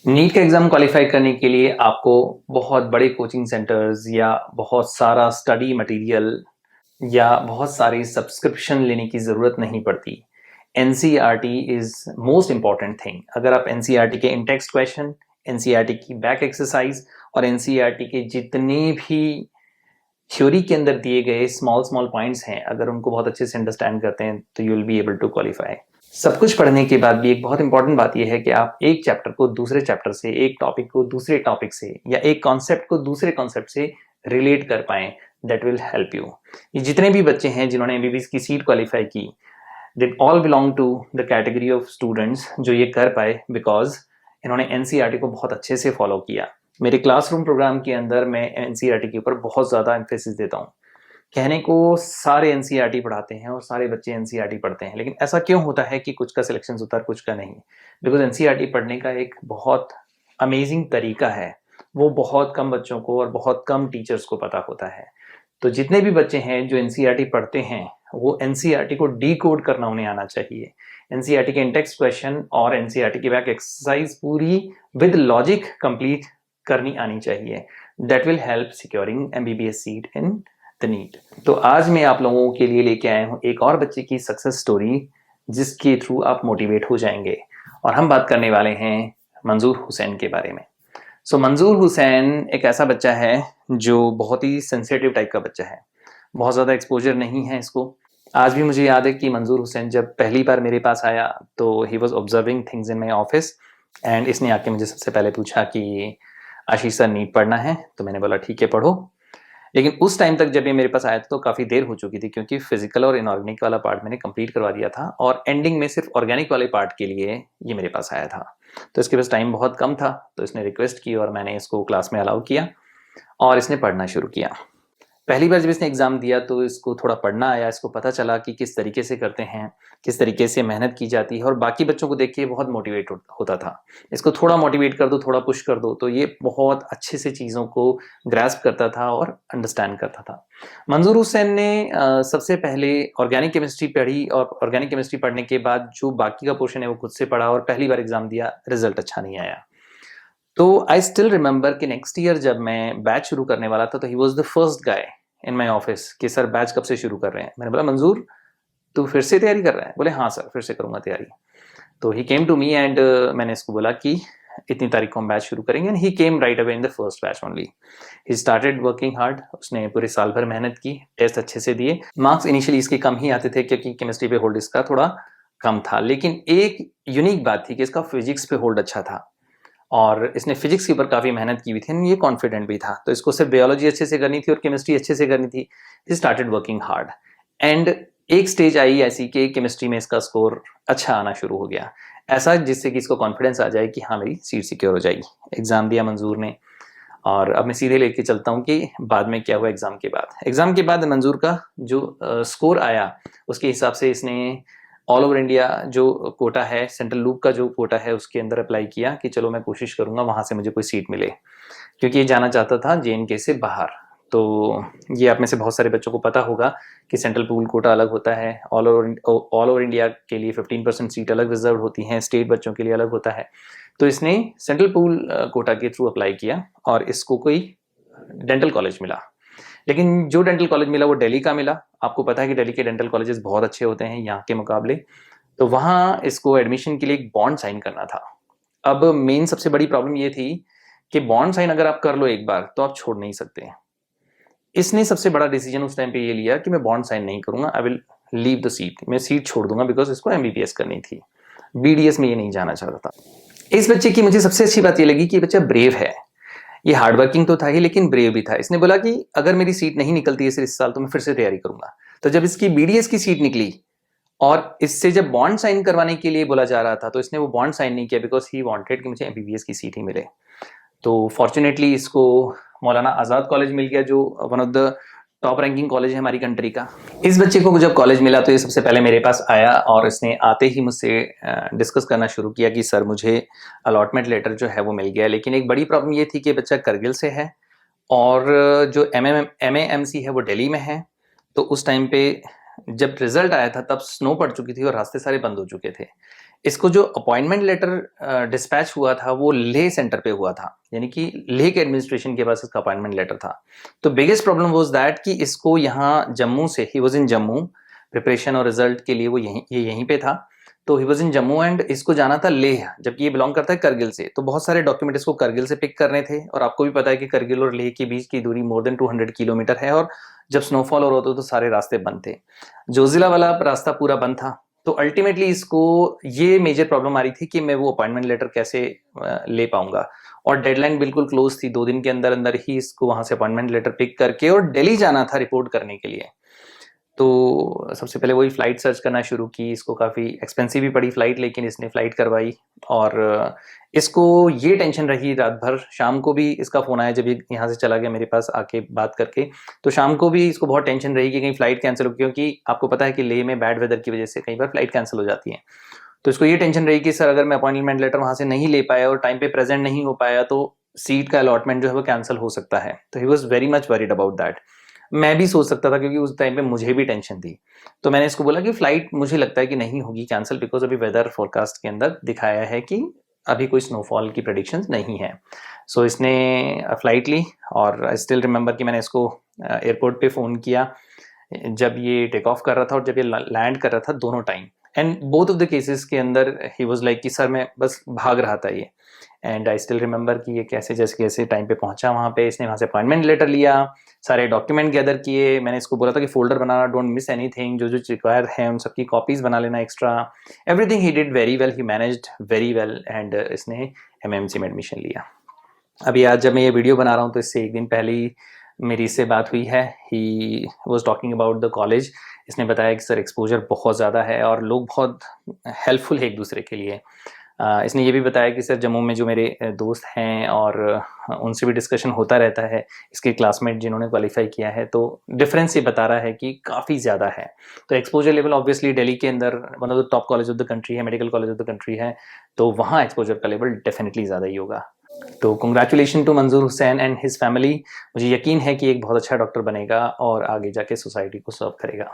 NEET का exam qualify करने के लिए आपको बहुत बड़े कोचिंग सेंटर्स या बहुत सारा स्टडी मटेरियल या बहुत सारी सब्सक्रिप्शन लेने की ज़रूरत नहीं पड़ती। NCERT is most important thing. अगर आप एनसीईआरटी के इन टेक्स्ट क्वेश्चन, एनसीईआरटी की बैक एक्सरसाइज और एनसीईआरटी के जितने भी थ्योरी के अंदर दिए गए स्मॉल स्मॉल पॉइंट्स हैं, अगर उनको बहुत अच्छे से अंडरस्टैंड करते हैं तो you will be able to qualify. सब कुछ पढ़ने के बाद भी एक बहुत इंपॉर्टेंट बात यह है कि आप एक चैप्टर को दूसरे चैप्टर से, एक टॉपिक को दूसरे टॉपिक से या एक कॉन्सेप्ट को दूसरे कॉन्सेप्ट से रिलेट कर पाएं। That will help you. ये जितने भी बच्चे हैं जिन्होंने एमबीबीएस की सीट क्वालिफाई की, they all belong to the category of students जो ये कर पाए बिकॉज इन्होंने एनसीईआरटी को बहुत अच्छे से फॉलो किया। मेरे क्लासरूम प्रोग्राम के अंदर मैं एनसीईआरटी के ऊपर बहुत ज़्यादा एम्फेसिस देता हूँ। कहने को सारे एनसीईआरटी पढ़ाते हैं और सारे बच्चे एनसीईआरटी पढ़ते हैं, लेकिन ऐसा क्यों होता है कि कुछ का सिलेक्शन होता है कुछ का नहीं? बिकॉज एनसीईआरटी पढ़ने का एक बहुत अमेजिंग तरीका है, वो बहुत कम बच्चों को और बहुत कम टीचर्स को पता होता है। तो जितने भी बच्चे हैं जो एनसीईआरटी पढ़ते हैं, वो एनसीईआरटी को डी कोड करना उन्हें आना चाहिए। एनसीईआरटी के इंटेक्स्ट क्वेश्चन और एनसीईआरटी की बैक एक्सरसाइज पूरी विद लॉजिक कंप्लीट करनी आनी चाहिए। That will help securing MBBS seat in the NEET. तो आज मैं आप लोगों के लिए लेके आया हूँ एक और बच्चे की सक्सेस स्टोरी, जिसके थ्रू आप मोटिवेट हो जाएंगे। और हम बात करने वाले हैं मंजूर हुसैन के बारे में। मंजूर हुसैन एक ऐसा बच्चा है जो बहुत ही सेंसिटिव टाइप का बच्चा है, बहुत ज़्यादा एक्सपोजर नहीं है इसको। आज भी मुझे याद है कि मंजूर हुसैन जब पहली बार मेरे पास आया तो he was observing things in my office and इसने आके मुझे सबसे पहले पूछा कि आशीष सर नीट पढ़ना है? तो मैंने बोला ठीक है पढ़ो। लेकिन उस टाइम तक जब ये मेरे पास आया था तो काफ़ी देर हो चुकी थी, क्योंकि फिजिकल और इनऑर्गेनिक वाला पार्ट मैंने कंप्लीट करवा दिया था और एंडिंग में सिर्फ ऑर्गेनिक वाले पार्ट के लिए ये मेरे पास आया था। तो इसके पास टाइम बहुत कम था, तो इसने रिक्वेस्ट की और मैंने इसको क्लास में अलाउ किया और इसने पढ़ना शुरू किया। पहली बार जब इसने एग्ज़ाम दिया तो इसको थोड़ा पढ़ना आया, इसको पता चला कि किस तरीके से करते हैं, किस तरीके से मेहनत की जाती है और बाकी बच्चों को देख के बहुत मोटिवेट होता था। इसको थोड़ा मोटिवेट कर दो, थोड़ा पुश कर दो तो ये बहुत अच्छे से चीज़ों को ग्रैस्प करता था और अंडरस्टैंड करता था। मंजूर हुसैन ने सबसे पहले ऑर्गेनिक केमिस्ट्री पढ़ी और ऑर्गेनिक केमिस्ट्री पढ़ने के बाद जो बाकी का पोर्शन है वो खुद से पढ़ा और पहली बार एग्ज़ाम दिया, रिजल्ट अच्छा नहीं आया। तो आई स्टिल रिमेंबर कि नेक्स्ट ईयर जब मैं बैच शुरू करने वाला था तो he was the first guy in my office कि सर बैच कब से शुरू कर रहे हैं? मैंने बोला मंजूर तू फिर से तैयारी कर रहा है? बोले हाँ सर फिर से करूँगा तैयारी। तो ही केम टू मी एंड मैंने इसको बोला कि इतनी तारीख को हम बैच शुरू करेंगे and he came right away in the first batch only. He started working hard, उसने पूरे साल भर मेहनत की, टेस्ट अच्छे से दिए। मार्क्स इनिशियली इसके कम ही आते थे क्योंकि केमिस्ट्री पे होल्ड इसका थोड़ा कम था, लेकिन एक यूनिक बात थी कि इसका फिजिक्स पे होल्ड अच्छा था और इसने फिजिक्स के ऊपर काफ़ी मेहनत की हुई थी, ये कॉन्फिडेंट भी था। तो इसको सिर्फ बायोलॉजी अच्छे से करनी थी और केमिस्ट्री अच्छे से करनी थी। He started working hard and एक स्टेज आई ऐसी कि केमिस्ट्री में इसका स्कोर अच्छा आना शुरू हो गया, ऐसा जिससे कि इसको कॉन्फिडेंस आ जाए कि हाँ मेरी सीट सिक्योर हो जाएगी। एग्ज़ाम दिया मंजूर ने और अब मैं सीधे लेके चलता हूँ कि बाद में क्या हुआ। एग्ज़ाम के बाद मंजूर का जो स्कोर आया उसके हिसाब से इसने ऑल ओवर इंडिया जो कोटा है, सेंट्रल लूप का जो कोटा है उसके अंदर अप्लाई किया कि चलो मैं कोशिश करूँगा वहाँ से मुझे कोई सीट मिले, क्योंकि ये जाना चाहता था जेएनके से बाहर। तो ये आप में से बहुत सारे बच्चों को पता होगा कि सेंट्रल पूल कोटा अलग होता है, ऑल ओवर इंडिया के लिए 15% सीट अलग रिजर्व होती हैं, स्टेट बच्चों के लिए अलग होता है। तो इसने सेंट्रल पूल कोटा के थ्रू अप्लाई किया और इसको कोई डेंटल कॉलेज मिला, लेकिन जो डेंटल कॉलेज मिला वो दिल्ली का मिला। आपको पता है कि दिल्ली के डेंटल कॉलेजेस बहुत अच्छे होते हैं यहाँ के मुकाबले। तो वहाँ इसको एडमिशन के लिए एक बॉन्ड साइन करना था। अब मेन सबसे बड़ी प्रॉब्लम ये थी कि बॉन्ड साइन अगर आप कर लो एक बार तो आप छोड़ नहीं सकते। इसने सबसे बड़ा डिसीजन उस टाइम पे ये लिया कि मैं बॉन्ड साइन नहीं करूंगा, I will leave the seat, मैं सीट छोड़ दूंगा बिकॉज इसको एमबीबीएस करनी थी, बीडीएस में ये नहीं जाना चाहता था। इस बच्चे की मुझे सबसे अच्छी बात ये लगी कि बच्चा ब्रेव है। ये हार्ड वर्किंग तो था ही लेकिन ब्रेव भी था। इसने बोला कि अगर मेरी सीट नहीं निकलती है सिर्फ इस साल तो मैं फिर से तैयारी करूंगा। तो जब इसकी बीडीएस की सीट निकली और इससे जब बॉन्ड साइन करवाने के लिए बोला जा रहा था तो इसने वो बॉन्ड साइन नहीं किया बिकॉज ही वांटेड कि मुझे एमबीबीएस की सीट ही मिले। तो फॉर्चुनेटली इसको मौलाना आज़ाद कॉलेज मिल गया जो one of the top ranking college है हमारी कंट्री का। इस बच्चे को जब कॉलेज मिला तो ये सबसे पहले मेरे पास आया और इसने आते ही मुझसे डिस्कस करना शुरू किया कि सर मुझे अलॉटमेंट लेटर जो है वो मिल गया, लेकिन एक बड़ी प्रॉब्लम ये थी कि बच्चा करगिल से है और जो एमएएमसी है वो दिल्ली में है। तो उस टाइम पे जब रिजल्ट आया था तब स्नो पड़ चुकी थी और रास्ते सारे बंद हो चुके थे। इसको जो अपॉइंटमेंट लेटर डिस्पैच हुआ था वो लेह सेंटर पे हुआ था, यानी कि लेह के एडमिनिस्ट्रेशन के पास इसका अपॉइंटमेंट लेटर था। तो बिगेस्ट प्रॉब्लम वाज दैट कि इसको यहाँ जम्मू से, he was in Jammu, preparation और रिजल्ट के लिए वो यहीं पे था। तो he was in Jammu and इसको जाना था लेह, जबकि ये बिलोंग करता है करगिल से। तो बहुत सारे डॉक्यूमेंट इसको करगिल से पिक करने थे, और आपको भी पता है कि करगिल और लेह के बीच की दूरी मोर देन 200 किलोमीटर है, और जब स्नोफॉल हो रहा था तो सारे रास्ते बंद थे। जोजिला वाला रास्ता पूरा बंद था। तो अल्टीमेटली इसको ये मेजर प्रॉब्लम आ रही थी कि मैं वो अपॉइंटमेंट लेटर कैसे ले पाऊंगा, और डेडलाइन बिल्कुल क्लोज थी। 2 दिन के अंदर अंदर ही इसको वहां से अपॉइंटमेंट लेटर पिक करके और दिल्ली जाना था रिपोर्ट करने के लिए। तो सबसे पहले वही फ्लाइट सर्च करना शुरू की। इसको काफ़ी एक्सपेंसिव भी पड़ी फ्लाइट, लेकिन इसने फ्लाइट करवाई। और इसको ये टेंशन रही रात भर। शाम को भी इसका फ़ोन आया जब ये यहाँ से चला गया मेरे पास आके बात करके। तो शाम को भी इसको बहुत टेंशन रही कि कहीं फ्लाइट कैंसिल हो, क्योंकि आपको पता है कि लेह में बैड वेदर की वजह से कई बार फ्लाइट कैंसिल हो जाती है। तो इसको ये टेंशन रही कि सर अगर मैं अपॉइंटमेंट लेटर वहाँ से नहीं ले पाया और टाइम पे प्रेजेंट नहीं हो पाया तो सीट का अलॉटमेंट जो है वो कैंसिल हो सकता है। तो he was very much worried about that. मैं भी सोच सकता था, क्योंकि उस टाइम पे मुझे भी टेंशन थी। तो मैंने इसको बोला कि फ्लाइट मुझे लगता है कि नहीं होगी कैंसिल, बिकॉज अभी वेदर फोरकास्ट के अंदर दिखाया है कि अभी कोई स्नोफॉल की प्रेडिक्शंस नहीं है। सो इसने फ्लाइट ली, और आई स्टिल रिमेंबर कि मैंने इसको एयरपोर्ट पे फ़ोन किया जब ये टेक ऑफ कर रहा था और जब ये लैंड कर रहा था, दोनों time. And both of the cases के अंदर ही वाज लाइक कि सर मैं बस भाग रहा था ये। एंड आई स्टिल रिमेंबर कि ये कैसे जैसे कैसे टाइम पे पहुंचा वहाँ पे। इसने वहाँ से अपॉइंटमेंट लेटर लिया, सारे डॉक्यूमेंट गैदर किए। मैंने इसको बोला था कि folder banana, don't miss anything, जो जो रिक्वायर है उन सबकी कॉपीज बना लेना extra. Everything he did very well, he managed very well, and इसने एमएमसी में एडमिशन लिया। अभी आज जब मैं ये वीडियो बना रहा हूँ तो इससे 1 दिन पहले ही मेरी इससे बात हुई है। He was talking about the college. इसने बताया कि सर एक्सपोजर बहुत ज़्यादा है और लोग बहुत हेल्पफुल है एक दूसरे के लिए। इसने ये भी बताया कि सर जम्मू में जो मेरे दोस्त हैं और उनसे भी डिस्कशन होता रहता है, इसके क्लासमेट जिन्होंने क्वालिफाई किया है, तो डिफरेंस ये बता रहा है कि काफ़ी ज़्यादा है। तो एक्सपोजर लेवल ऑब्वियसली दिल्ली के अंदर one of the top college of the country है, medical college of the country है, तो वहाँ एक्सपोजर का लेवल डेफिनेटली ज़्यादा ही होगा। तो कंग्रेचुलेशन टू मंजूर हुसैन एंड हिज फैमिली। मुझे यकीन है कि एक बहुत अच्छा डॉक्टर बनेगा और आगे जाके सोसाइटी को सर्व करेगा।